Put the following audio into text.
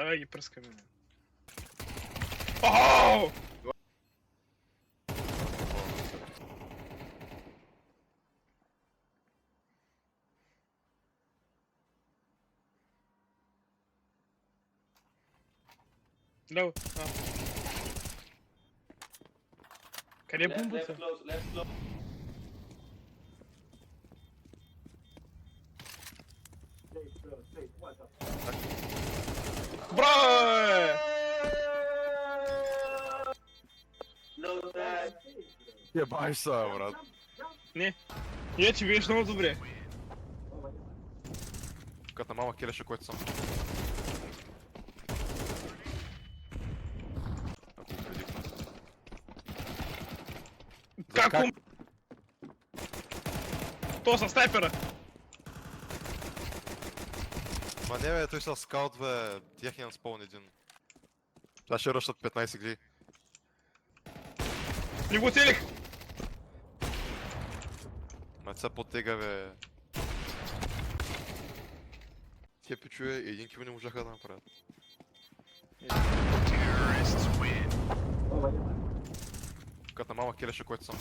давай ги пръскаме. Ооо! Лево. Къде е бомбата? Браво! Ебаш се, брат. Не. Я ти видиш много добре. Като малък келеше, който съм. Ако го предикна. Как ум... То са снайпера! Ма не бе, той са скаут бе, тях имам спълн един. Сега ще ръщат 15 гли. Не го целих! Ма це потега бе. Тия пичове един кил не можаха да направят. Като малък келеше, който съм.